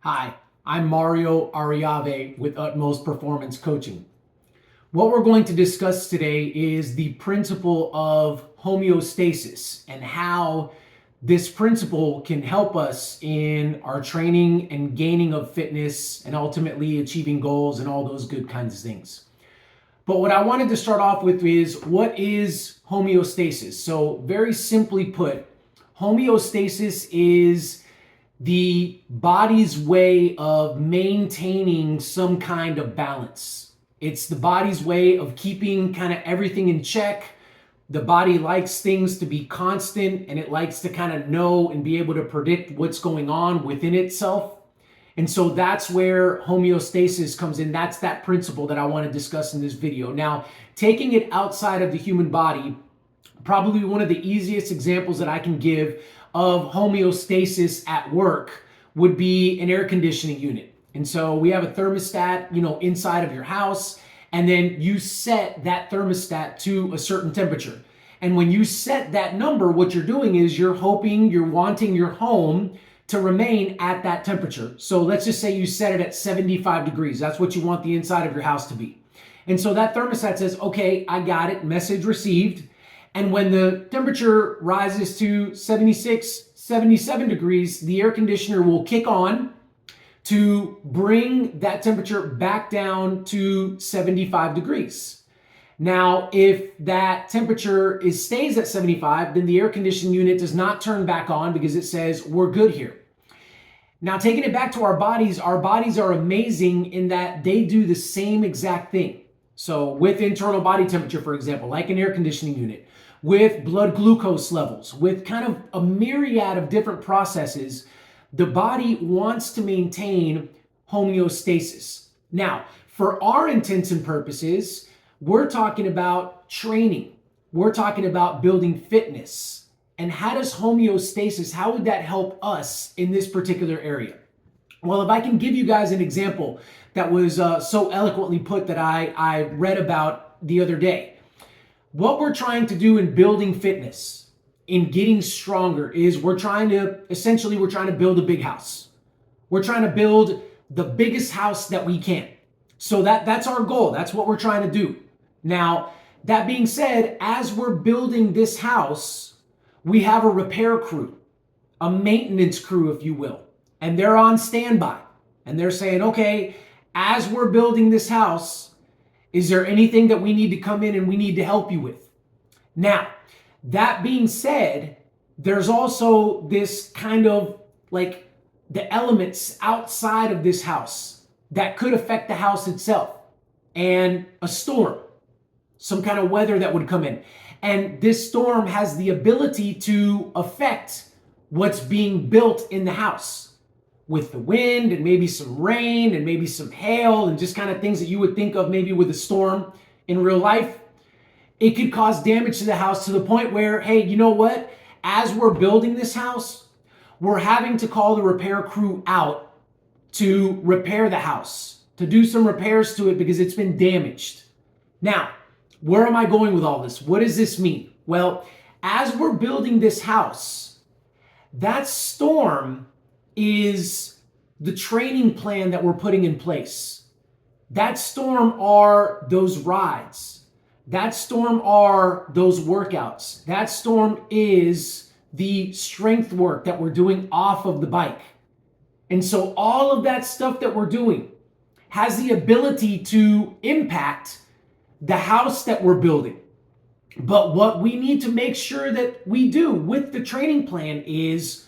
Hi, I'm Mario Ariave with Utmost Performance Coaching. What we're going to discuss today is the principle of homeostasis and how this principle can help us in our training and gaining of fitness and ultimately achieving goals and all those good kinds of things. But what I wanted to start off with is, what is homeostasis? So very simply put, homeostasis is the body's way of maintaining some kind of balance. It's the body's way of keeping kind of everything in check. The body likes things to be constant, and it likes to kind of know and be able to predict what's going on within itself. And so that's where homeostasis comes in. That's that principle that I want to discuss in this video. Now, taking it outside of the human body, probably one of the easiest examples that I can give of homeostasis at work would be an air conditioning unit. And so we have a thermostat, inside of your house, and then you set that thermostat to a certain temperature. And when you set that number, what you're doing is you're wanting your home to remain at that temperature. So let's just say you set it at 75 degrees. That's what you want the inside of your house to be. And so that thermostat says, okay, I got it, message received. And when the temperature rises to 76, 77 degrees, the air conditioner will kick on to bring that temperature back down to 75 degrees. Now, if that temperature stays at 75, then the air conditioning unit does not turn back on because it says we're good here. Now, taking it back to our bodies are amazing in that they do the same exact thing. So with internal body temperature, for example, like an air conditioning unit, with blood glucose levels, with kind of a myriad of different processes, the body wants to maintain homeostasis. Now, for our intents and purposes, we're talking about training. We're talking about building fitness. And how does homeostasis, how would that help us in this particular area? Well, if I can give you guys an example that was so eloquently put that I read about the other day. What we're trying to do in building fitness, in getting stronger, is we're trying to build a big house. We're trying to build the biggest house that we can. So that's our goal. That's what we're trying to do. Now, that being said, as we're building this house, we have a repair crew, a maintenance crew, if you will, and they're on standby. And they're saying, okay, as we're building this house, is there anything that we need to come in and we need to help you with? Now, that being said, there's also this kind of like the elements outside of this house that could affect the house itself, and a storm, some kind of weather that would come in. And this storm has the ability to affect what's being built in the house with the wind and maybe some rain and maybe some hail and just kind of things that you would think of maybe with a storm in real life. It could cause damage to the house to the point where, hey, you know what? As we're building this house, we're having to call the repair crew out to repair the house, to do some repairs to it because it's been damaged. Now, where am I going with all this? What does this mean? Well, as we're building this house, that storm is the training plan that we're putting in place. That storm are those rides. That storm are those workouts. That storm is the strength work that we're doing off of the bike. And so all of that stuff that we're doing has the ability to impact the house that we're building. But what we need to make sure that we do with the training plan is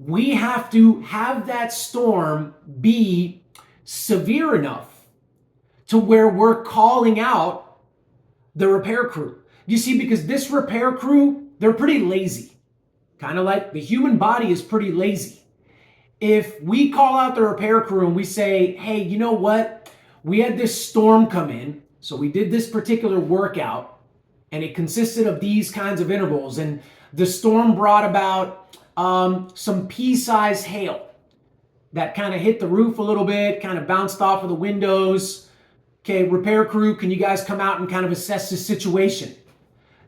we have to have that storm be severe enough to where we're calling out the repair crew. You see, because this repair crew, they're pretty lazy. Kind of like the human body is pretty lazy. If we call out the repair crew and we say, hey, you know what? We had this storm come in. So we did this particular workout and it consisted of these kinds of intervals. And the storm brought about some pea-sized hail that kind of hit the roof a little bit, kind of bounced off of the windows. Okay, repair crew, can you guys come out and kind of assess the situation?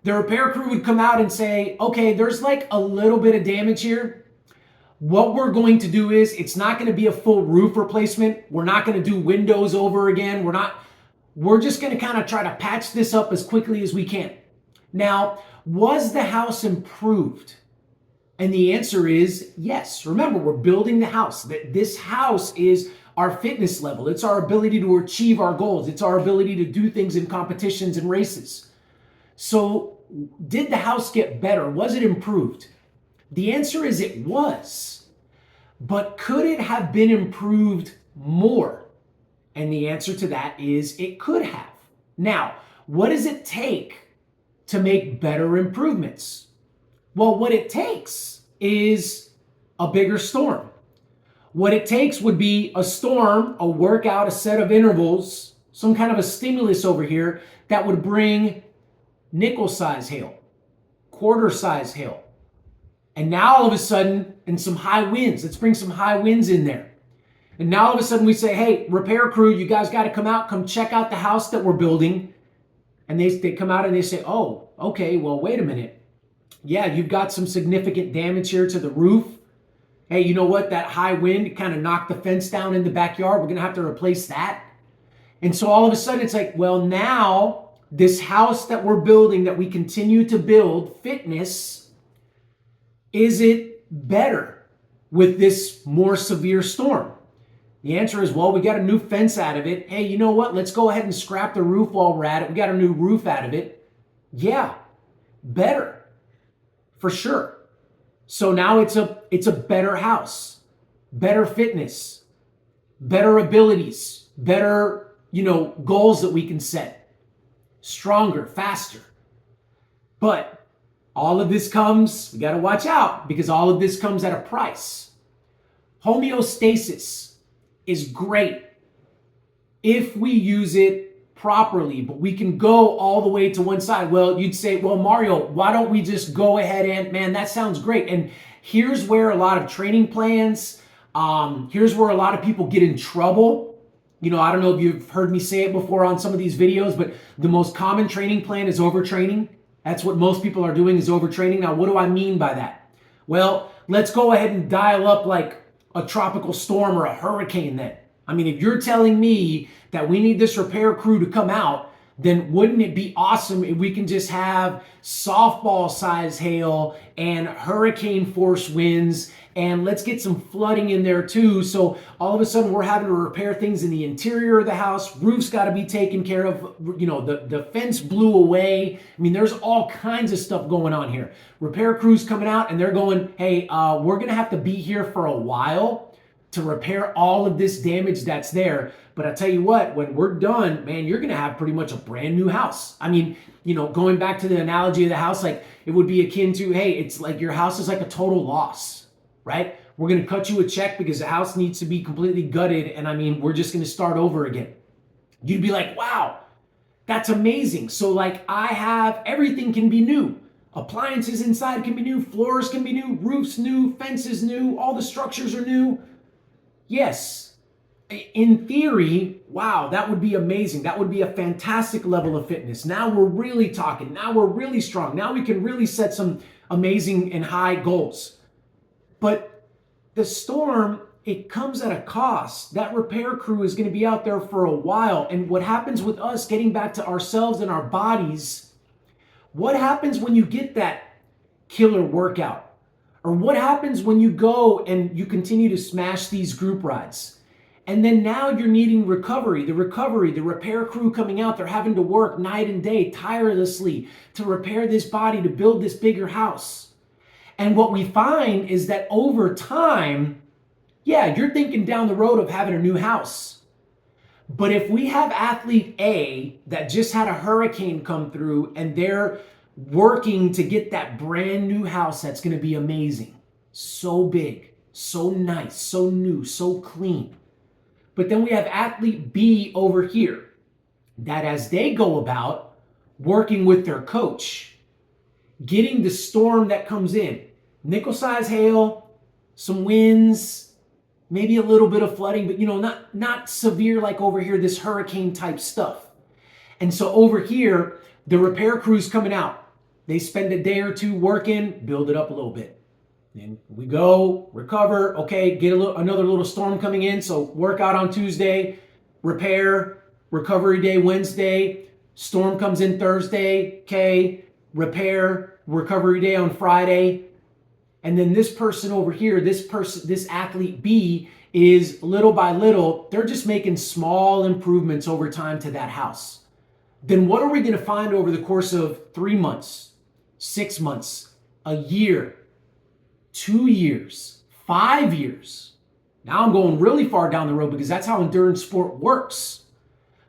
The repair crew would come out and say, okay, there's like a little bit of damage here, What we're going to do is, it's not going to be a full roof replacement. We're not going to do windows over again. We're just going to kind of try to patch this up as quickly as we can. Now, was the house improved? And the answer is yes. Remember, we're building the house. This house is our fitness level. It's our ability to achieve our goals. It's our ability to do things in competitions and races. So did the house get better? Was it improved? The answer is it was. But could it have been improved more? And the answer to that is it could have. Now, what does it take to make better improvements? Well, what it takes is a bigger storm. What it takes would be a storm, a workout, a set of intervals, some kind of a stimulus over here that would bring nickel size hail, quarter size hail. And now all of a sudden, and some high winds. Let's bring some high winds in there. And now all of a sudden we say, hey, repair crew, you guys got to come check out the house that we're building. And they come out and they say, oh, okay, well, wait a minute. Yeah, you've got some significant damage here to the roof. Hey, you know what? That high wind kind of knocked the fence down in the backyard. We're going to have to replace that. And so all of a sudden it's like, well, now this house that we're building, that we continue to build, fitness, is it better with this more severe storm? The answer is, well, we got a new fence out of it. Hey, you know what? Let's go ahead and scrap the roof while we're at it. We got a new roof out of it. Yeah, better, for sure. So now it's a better house, better fitness, better abilities, better, goals that we can set, stronger, faster. But all of this comes, we got to watch out, because all of this comes at a price. Homeostasis is great if we use it properly, but we can go all the way to one side. Well, you'd say, well, Mario, why don't we just go ahead and, man, that sounds great. And here's where a lot of training plans, here's where a lot of people get in trouble. I don't know if you've heard me say it before on some of these videos, but the most common training plan is overtraining. That's what most people are doing, is overtraining. Now, what do I mean by that? Well, let's go ahead and dial up like a tropical storm or a hurricane then. I mean, if you're telling me that we need this repair crew to come out, then wouldn't it be awesome if we can just have softball size hail and hurricane force winds, and let's get some flooding in there too. So all of a sudden we're having to repair things in the interior of the house. Roof's got to be taken care of. The fence blew away. I mean, there's all kinds of stuff going on here. Repair crews coming out and they're going, hey, we're going to have to be here for a while to repair all of this damage that's there. But I tell you what, when we're done, man, you're going to have pretty much a brand new house. I mean, going back to the analogy of the house, like it would be akin to, hey, it's like your house is like a total loss, right? We're going to cut you a check because the house needs to be completely gutted. And I mean, we're just going to start over again. You'd be like, wow, that's amazing. So like everything can be new. Appliances inside can be new. Floors can be new. Roofs new. Fences new. All the structures are new. Yes, in theory, wow, that would be amazing. That would be a fantastic level of fitness. Now we're really talking. Now we're really strong. Now we can really set some amazing and high goals. But the storm, it comes at a cost. That repair crew is going to be out there for a while. And what happens with us getting back to ourselves and our bodies, what happens when you get that killer workout? Or what happens when you go and you continue to smash these group rides? And then now you're needing recovery, the repair crew coming out, they're having to work night and day tirelessly to repair this body, to build this bigger house. And what we find is that over time, yeah, you're thinking down the road of having a new house. But if we have athlete A that just had a hurricane come through and they're working to get that brand new house that's going to be amazing, so big, so nice, so new, so clean. But then we have athlete B over here that as they go about working with their coach, getting the storm that comes in, nickel size hail, some winds, maybe a little bit of flooding, but not severe like over here, this hurricane type stuff. And so over here, the repair crew's coming out. They spend a day or two working, build it up a little bit. Then we go, recover, okay, get another little storm coming in. So workout on Tuesday, repair, recovery day Wednesday, storm comes in Thursday, okay, repair, recovery day on Friday. And then this person over here, this athlete B is little by little, they're just making small improvements over time to that house. Then what are we going to find over the course of 3 months, 6 months, a year, 2 years, 5 years? Now I'm going really far down the road because that's how endurance sport works.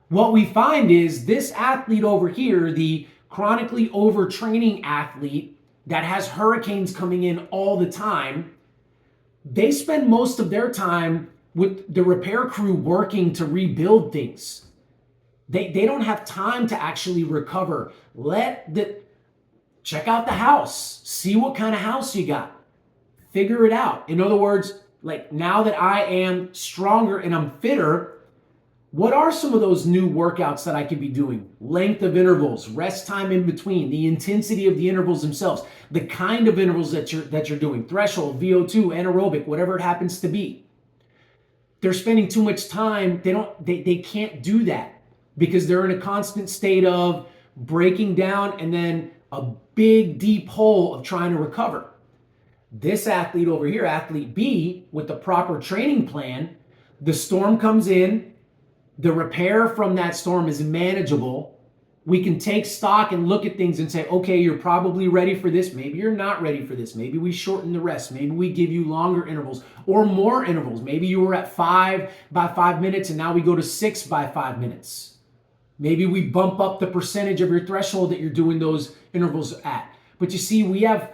What we find is this athlete over here, the chronically overtraining athlete that has hurricanes coming in all the time, they spend most of their time with the repair crew working to rebuild things. They don't have time to actually recover. Check out the house. See what kind of house you got. Figure it out. In other words, like now that I am stronger and I'm fitter, what are some of those new workouts that I could be doing? Length of intervals, rest time in between, the intensity of the intervals themselves, the kind of intervals that you're doing, threshold, VO2, anaerobic, whatever it happens to be. They're spending too much time. They can't do that because they're in a constant state of breaking down and then a big deep hole of trying to recover. This athlete over here, athlete B, with the proper training plan, the storm comes in, the repair from that storm is manageable. We can take stock and look at things and say, okay, you're probably ready for this. Maybe you're not ready for this. Maybe we shorten the rest. Maybe we give you longer intervals or more intervals. Maybe you were at 5 by 5 minutes and now we go to 6 by 5 minutes. Maybe we bump up the percentage of your threshold that you're doing those intervals at. But you see, we have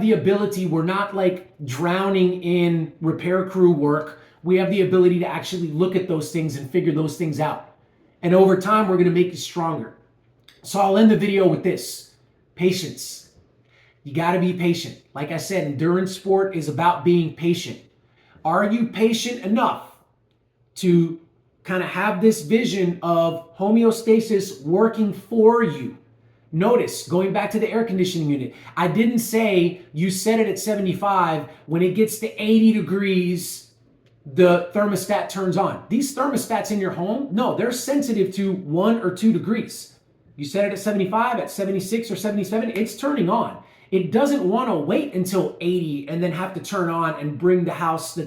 the ability, we're not like drowning in repair crew work. We have the ability to actually look at those things and figure those things out. And over time, we're going to make you stronger. So I'll end the video with this. Patience. You got to be patient. Like I said, endurance sport is about being patient. Are you patient enough to kind of have this vision of homeostasis working for you? Notice, going back to the air conditioning unit, I didn't say you set it at 75. When it gets to 80 degrees, the thermostat turns on. These thermostats in your home, no, they're sensitive to 1 or 2 degrees. You set it at 75, at 76 or 77, it's turning on. It doesn't want to wait until 80 and then have to turn on and bring the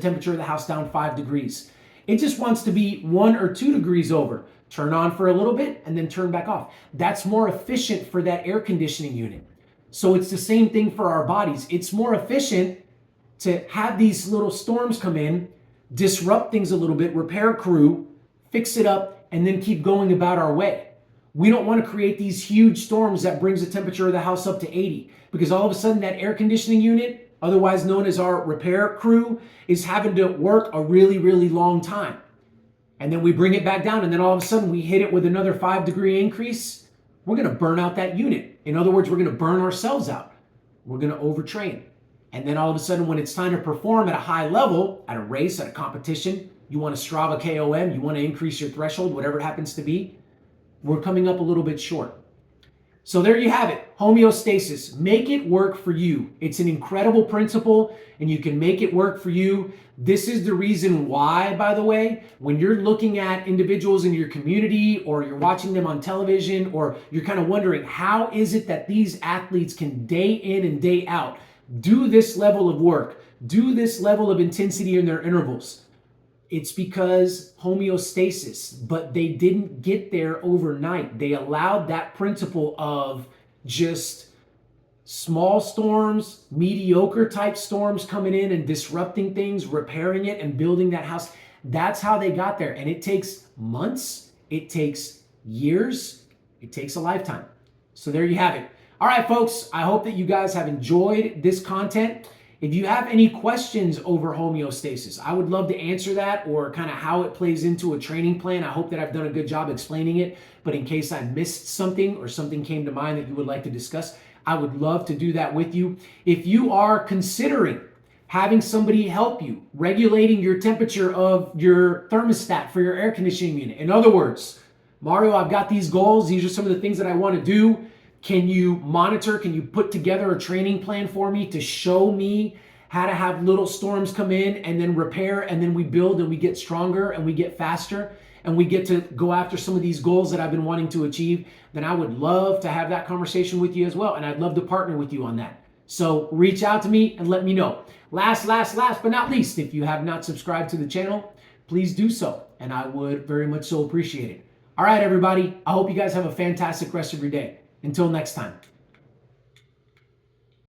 temperature of the house down 5 degrees. It just wants to be 1 or 2 degrees over. Turn on for a little bit and then turn back off. That's more efficient for that air conditioning unit. So it's the same thing for our bodies. It's more efficient to have these little storms come in, disrupt things a little bit, repair crew, fix it up, and then keep going about our way. We don't want to create these huge storms that brings the temperature of the house up to 80 because all of a sudden that air conditioning unit, otherwise known as our repair crew, is having to work a really, really long time. And then we bring it back down and then all of a sudden we hit it with another 5-degree increase. We're going to burn out that unit. In other words, we're going to burn ourselves out. We're going to overtrain. And then all of a sudden, when it's time to perform at a high level, at a race, at a competition, you want to Strava KOM, you want to increase your threshold, whatever it happens to be, we're coming up a little bit short. So there you have it, homeostasis. Make it work for you. It's an incredible principle, and you can make it work for you. This is the reason why, by the way, when you're looking at individuals in your community or you're watching them on television or you're kind of wondering, how is it that these athletes can day in and day out do this level of work, do this level of intensity in their intervals? It's because homeostasis, but they didn't get there overnight. They allowed that principle of just small storms, mediocre type storms coming in and disrupting things, repairing it and building that house. That's how they got there. And it takes months, it takes years, it takes a lifetime. So there you have it. All right, folks, I hope that you guys have enjoyed this content. If you have any questions over homeostasis, I would love to answer that, or kind of how it plays into a training plan. I hope that I've done a good job explaining it, but in case I missed something or something came to mind that you would like to discuss, I would love to do that with you. If you are considering having somebody help you regulating your temperature of your thermostat for your air conditioning unit. In other words, Mario, I've got these goals. These are some of the things that I want to do. Can you monitor, can you put together a training plan for me to show me how to have little storms come in and then repair, and then we build and we get stronger and we get faster and we get to go after some of these goals that I've been wanting to achieve, then I would love to have that conversation with you as well. And I'd love to partner with you on that. So reach out to me and let me know. Last but not least, if you have not subscribed to the channel, please do so. And I would very much so appreciate it. All right, everybody. I hope you guys have a fantastic rest of your day. Until next time.